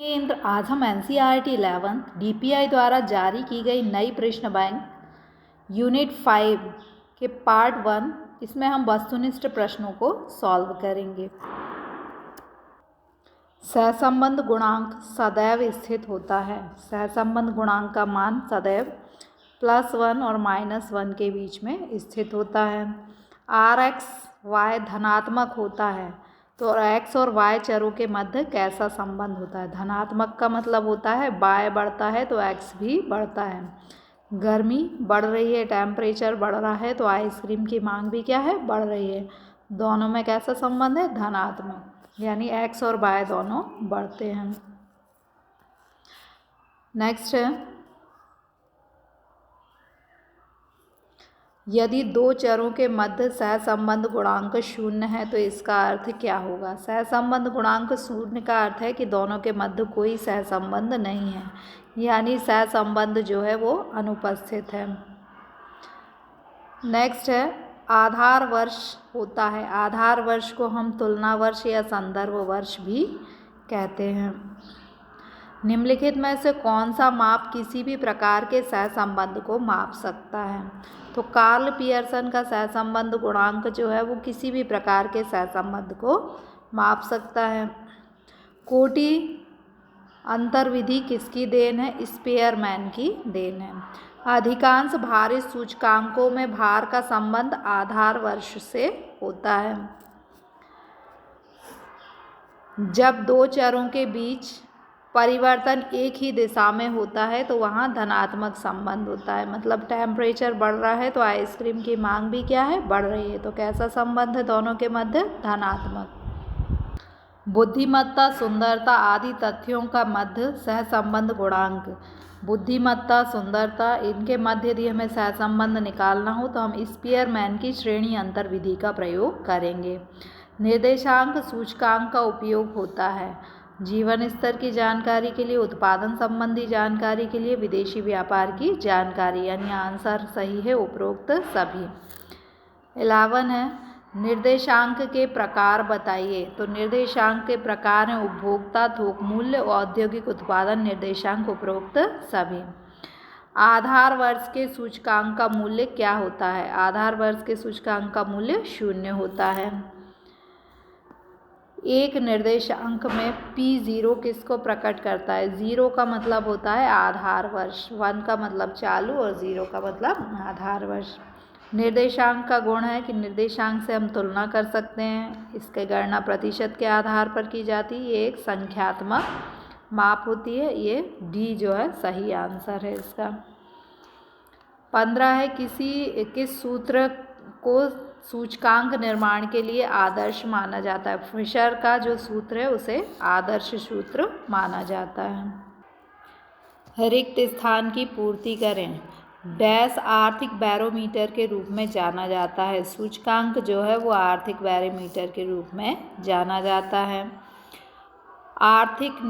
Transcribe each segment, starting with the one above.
इंद्र, आज हम NCERT 11 DPI द्वारा जारी की गई नई प्रश्न बैंक यूनिट 5 के पार्ट 1 इसमें हम वस्तुनिष्ठ प्रश्नों को सॉल्व करेंगे। सहसंबंध गुणांक सदैव स्थिर होता है। सहसंबंध गुणांक का मान सदैव +1 और -1 के बीच में स्थित होता है। Rx y धनात्मक होता है तो x और y चरों के मध्य कैसा संबंध होता है। धनात्मक का मतलब होता है y बढ़ता है तो x भी बढ़ता है। गर्मी बढ़ रही है, टेम्परेचर बढ़ रहा है तो आइसक्रीम की मांग भी क्या है, बढ़ रही है। दोनों में कैसा संबंध है, धनात्मक, यानी x और y दोनों बढ़ते हैं। नेक्स्ट है, यदि दो चरों के मध्य सहसंबंध गुणांक 0 है तो इसका अर्थ क्या होगा। सहसंबंध गुणांक 0 का अर्थ है कि दोनों के मध्य कोई सहसंबंध नहीं है, यानी सहसंबंध जो है वो अनुपस्थित है। नेक्स्ट है, आधार वर्ष होता है। आधार वर्ष को हम तुलना वर्ष या संदर्भ वर्ष भी कहते हैं। निम्नलिखित में से कौन सा माप किसी भी प्रकार के सहसंबंध को माप सकता है। तो कार्ल पियर्सन का सहसंबंध गुणांक जो है वो किसी भी प्रकार के सहसंबंध को माप सकता है। कोटि अंतर्विधि किसकी देन है, स्पेयरमैन की देन है। अधिकांश भारित सूचकांकों में भार का संबंध आधार वर्ष से होता है। जब दो चरों के बीच परिवर्तन एक ही दिशा में होता है तो वहाँ धनात्मक संबंध होता है। मतलब टेम्परेचर बढ़ रहा है तो आइसक्रीम की मांग भी क्या है, बढ़ रही है। तो कैसा संबंध है दोनों के मध्य, धनात्मक। बुद्धिमत्ता, सुंदरता आदि तथ्यों का मध्य सहसंबंध गुणांक। बुद्धिमत्ता, सुंदरता, इनके मध्य यदि हमें सहसंबंध निकालना हो तो हम स्पीयरमैन की श्रेणी अंतर विधि का प्रयोग करेंगे। निर्देशांक सूचकांक का उपयोग होता है जीवन स्तर की जानकारी के लिए, उत्पादन संबंधी जानकारी के लिए, विदेशी व्यापार की जानकारी, यानी आंसर सही है उपरोक्त सभी। 11 है, निर्देशांक के प्रकार बताइए। तो निर्देशांक के प्रकार हैं उपभोक्ता, थोक मूल्य, औद्योगिक उत्पादन निर्देशांक उपरोक्त सभी। आधार वर्ष के सूचकांक का मूल्य क्या होता है। आधार वर्ष के सूचकांक का मूल्य 0 होता है। एक निर्देशांक में P0 किसको प्रकट करता है। 0 का मतलब होता है आधार वर्ष, 1 का मतलब चालू और 0 का मतलब आधार वर्ष। निर्देशांक का गुण है कि निर्देशांक से हम तुलना कर सकते हैं। इसकी गणना प्रतिशत के आधार पर की जाती है। ये एक संख्यात्मक माप होती है। ये D जो है सही आंसर है इसका। 15 है, किस सूत्र को सूचकांक निर्माण के लिए आदर्श माना जाता है। फिशर का जो सूत्र है उसे आदर्श सूत्र माना जाता है। रिक्त स्थान की पूर्ति करें। डैश आर्थिक बैरोमीटर के रूप में जाना जाता है। सूचकांक जो है वो आर्थिक बैरोमीटर के रूप में जाना जाता है। आर्थिक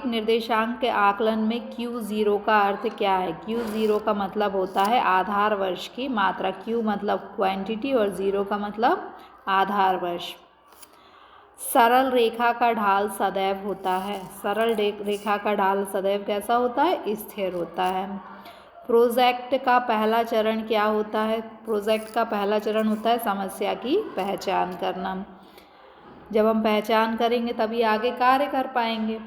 निर्देशांक के आकलन में Q0 का अर्थ क्या है। Q0 का मतलब होता है आधार वर्ष की मात्रा। Q मतलब क्वांटिटी और 0 का मतलब आधार वर्ष। सरल रेखा का ढाल सदैव होता है। सरल रेखा का ढाल सदैव कैसा होता है, स्थिर होता है। प्रोजेक्ट का पहला चरण क्या होता है। प्रोजेक्ट का पहला चरण होता है समस्या की पहचान करना। जब हम पहचान करेंगे तभी आगे कार्य कर पाएंगे।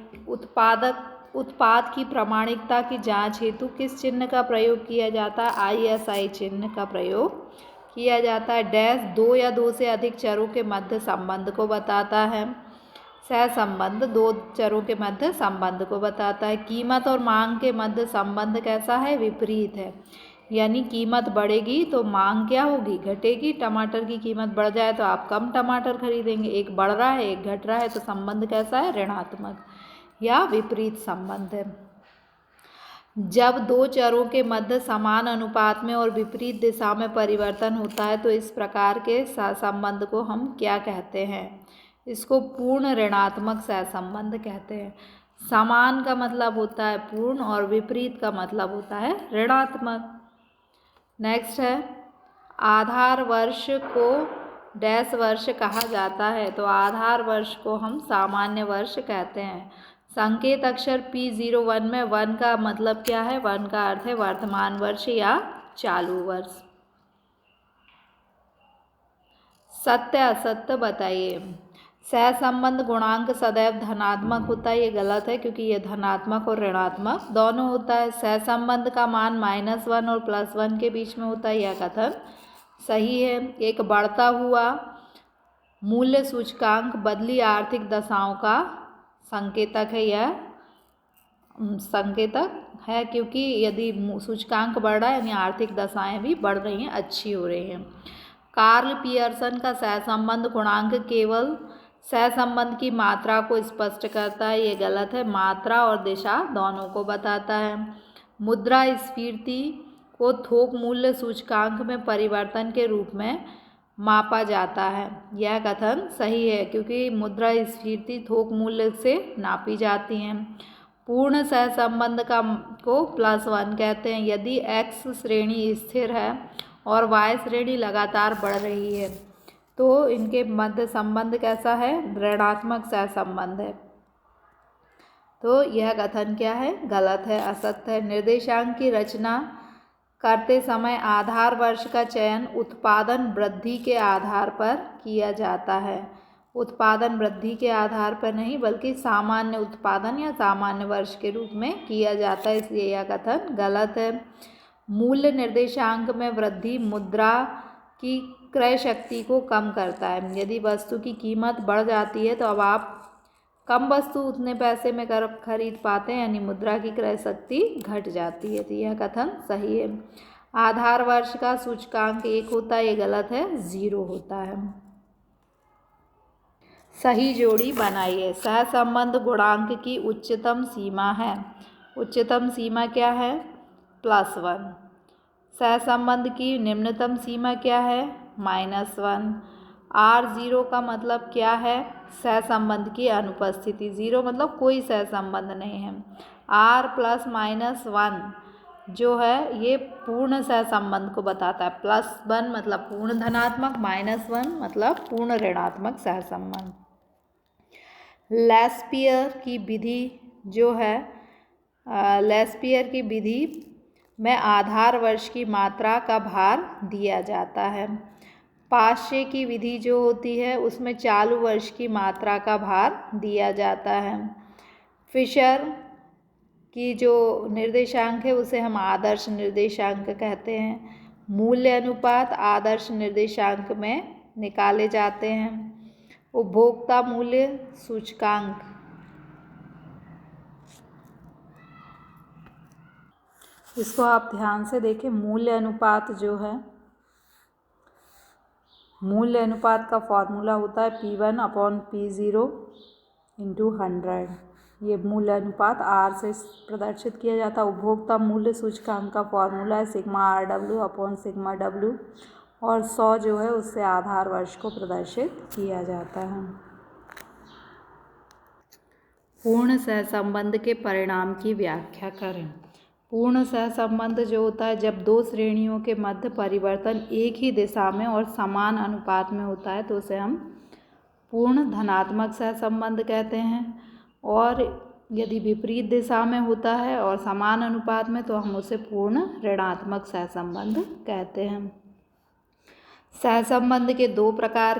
उत्पाद की प्रामाणिकता की जांच हेतु किस चिन्ह का प्रयोग किया जाता है। ISI चिन्ह का प्रयोग किया जाता है। डैश 2 या 2 से अधिक चरों के मध्य संबंध को बताता है। सहसंबंध 2 चरों के मध्य संबंध को बताता है। कीमत और मांग के मध्य संबंध कैसा है, विपरीत है। यानी कीमत बढ़ेगी तो मांग क्या होगी, घटेगी। टमाटर की कीमत बढ़ जाए तो आप कम टमाटर खरीदेंगे। एक बढ़ रहा है एक घट रहा है तो संबंध कैसा है, ऋणात्मक या विपरीत संबंध है। जब दो चरों के मध्य समान अनुपात में और विपरीत दिशा में परिवर्तन होता है तो इस प्रकार के सहसंबंध को हम क्या कहते हैं, इसको पूर्ण ऋणात्मक सहसंबंध कहते हैं। समान का मतलब होता है पूर्ण और विपरीत का मतलब होता है ऋणात्मक। नेक्स्ट है, आधार वर्ष को डैश वर्ष कहा जाता है, तो आधार वर्ष को हम सामान्य वर्ष कहते हैं। संकेत अक्षर P01 में 1 का मतलब क्या है? 1 का अर्थ है वर्तमान वर्ष या चालू वर्ष। सत्य असत्य बताइए। सहसंबंध गुणांक सदैव धनात्मक होता है, ये गलत है क्योंकि ये धनात्मक और ऋणात्मक दोनों होता है। सहसंबंध का मान -1 और +1 के बीच में होता है, यह कथन सही है। एक बढ़ता हुआ मूल्य सूचकांक बदली आर्थिक दशाओं का संकेतक है, यह संकेतक है क्योंकि यदि सूचकांक बढ़ रहा है यानी आर्थिक दशाएं भी बढ़ रही हैं, अच्छी हो रही हैं। कार्ल पियर्सन का सहसंबंध गुणांक केवल सहसंबंध की मात्रा को स्पष्ट करता है, ये गलत है, मात्रा और दिशा दोनों को बताता है। मुद्रास्फीति को थोक मूल्य सूचकांक में परिवर्तन के रूप में मापा जाता है, यह कथन सही है क्योंकि मुद्रास्फीति थोक मूल्य से नापी जाती हैं। पूर्ण सहसंबंध को +1 कहते हैं यदि x श्रेणी स्थिर है और y श्रेणी लगातार बढ़ रही है, तो इनके मध्य संबंध कैसा है? ऋणात्मक सहसंबंध है, तो यह कथन क्या है? गलत है, असत्य है। निर्देशांक की रचना करते समय आधार वर्ष का चयन उत्पादन वृद्धि के आधार पर किया जाता है। उत्पादन वृद्धि के आधार पर नहीं बल्कि सामान्य उत्पादन या सामान्य वर्ष के रूप में किया जाता है, इसलिए यह कथन गलत है। मूल्य निर्देशांक में वृद्धि मुद्रा की क्रय शक्ति को कम करता है। यदि वस्तु की कीमत बढ़ जाती है तो अब आप कम वस्तु उतने पैसे में खरीद पाते हैं, यानी मुद्रा की क्रय शक्ति घट जाती है, तो यह कथन सही है। आधार वर्ष का सूचकांक 1 होता है, ये गलत है, 0 होता है। सही जोड़ी बनाइए। सहसंबंध गुणांक की उच्चतम सीमा है, उच्चतम सीमा क्या है? +1। सहसंबंध की निम्नतम सीमा क्या है? -1। R0 का मतलब क्या है? सहसंबंध की अनुपस्थिति। 0 मतलब कोई सहसंबंध नहीं है। R +-1 जो है ये पूर्ण सहसंबंध को बताता है। +1 मतलब पूर्ण धनात्मक, -1 मतलब पूर्ण ऋणात्मक सहसंबंध। लेस्पियर की विधि जो है, लेस्पियर की विधि में आधार वर्ष की मात्रा का भार दिया जाता है। पाश्चे की विधि जो होती है उसमें चालू वर्ष की मात्रा का भार दिया जाता है। फिशर की जो निर्देशांक है उसे हम आदर्श निर्देशांक कहते हैं। मूल्य अनुपात आदर्श निर्देशांक में निकाले जाते हैं। उपभोक्ता मूल्य सूचकांक इसको आप ध्यान से देखें। मूल्य अनुपात जो है, मूल्य अनुपात का फॉर्मूला होता है P1/P0 × 100। ये मूल्य अनुपात R से प्रदर्शित किया जाता है। उपभोक्ता मूल्य सूचकांक का फॉर्मूला है σRW/σW और 100 जो है उससे आधार वर्ष को प्रदर्शित किया जाता है। पूर्ण सहसंबंध के परिणाम की व्याख्या करें। पूर्ण सहसंबंध जो होता है जब दो श्रेणियों के मध्य परिवर्तन एक ही दिशा में और समान अनुपात में होता है तो उसे हम पूर्ण धनात्मक सहसंबंध कहते हैं, और यदि विपरीत दिशा में होता है और समान अनुपात में तो हम उसे पूर्ण ऋणात्मक सहसंबंध कहते हैं। सहसंबंध के दो प्रकार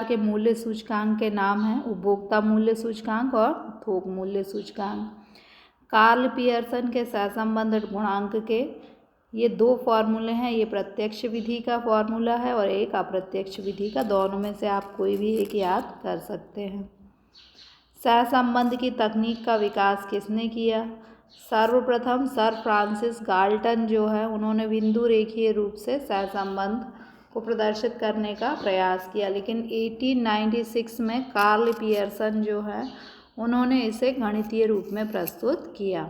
के मूल्य सूचकांक के नाम हैं, उपभोक्ता मूल्य सूचकांक और थोक मूल्य सूचकांक। कार्ल पियर्सन के सहसंबंध गुणांक के ये दो फॉर्मूले हैं, ये प्रत्यक्ष विधि का फॉर्मूला है और एक अप्रत्यक्ष विधि का। दोनों में से आप कोई भी एक याद कर सकते हैं। सहसंबंध की तकनीक का विकास किसने किया? सर्वप्रथम सर फ्रांसिस गाल्टन जो है उन्होंने बिंदु रेखीय रूप से सहसंबंध को प्रदर्शित करने का प्रयास किया, लेकिन 1896 में कार्ल पियर्सन जो है उन्होंने इसे गणितीय रूप में प्रस्तुत किया।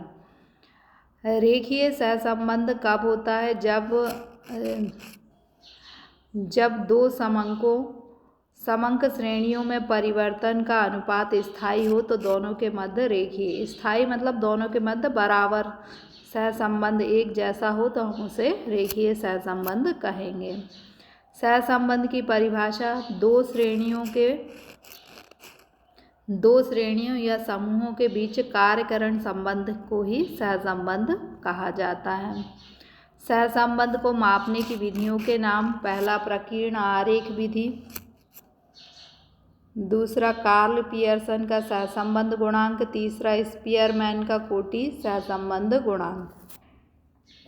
रेखीय सहसंबंध कब होता है? जब दो समंक श्रेणियों में परिवर्तन का अनुपात स्थायी हो तो दोनों के मध्य रेखीय, स्थायी मतलब दोनों के मध्य बराबर सहसंबंध एक जैसा हो तो हम उसे रेखीय सहसंबंध कहेंगे। सहसंबंध की परिभाषा दो श्रेणियों या समूहों के बीच कार्यकरण संबंध को ही सहसंबंध कहा जाता है। सहसंबंध को मापने की विधियों के नाम: पहला प्रकीर्ण आरेख विधि, दूसरा कार्ल पियर्सन का सहसंबंध गुणांक, तीसरा स्पीयरमैन का कोटि सहसंबंध गुणांक।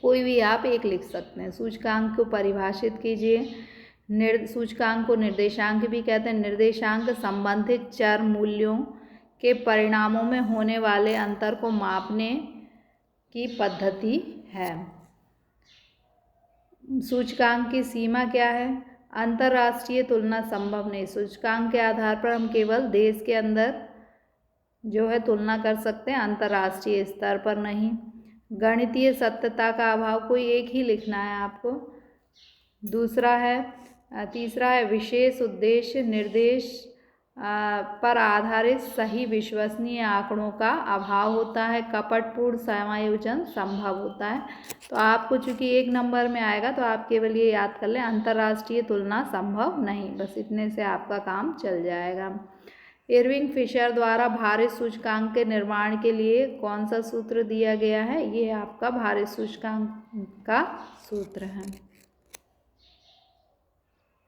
कोई भी आप एक लिख सकते हैं। सूचकांक को परिभाषित कीजिए। सूचकांक को निर्देशांक भी कहते हैं। निर्देशांक संबंधित चर मूल्यों के परिणामों में होने वाले अंतर को मापने की पद्धति है। सूचकांक की सीमा क्या है? अंतर्राष्ट्रीय तुलना संभव नहीं। सूचकांक के आधार पर हम केवल देश के अंदर जो है तुलना कर सकते हैं, अंतर्राष्ट्रीय स्तर पर नहीं। गणितीय सत्यता का अभाव, कोई एक ही लिखना है आपको। तीसरा है विशेष उद्देश्य निर्देश पर आधारित सही विश्वसनीय आंकड़ों का अभाव होता है। कपटपूर्ण समायोजन संभव होता है। तो आपको चूंकि 1 नंबर में आएगा तो आप केवल ये याद कर लें, अंतर्राष्ट्रीय तुलना संभव नहीं। बस इतने से आपका काम चल जाएगा। इरविंग फिशर द्वारा भारित सूचकांक के निर्माण के लिए कौन सा सूत्र दिया गया है? ये आपका भारित सूचकांक का सूत्र है।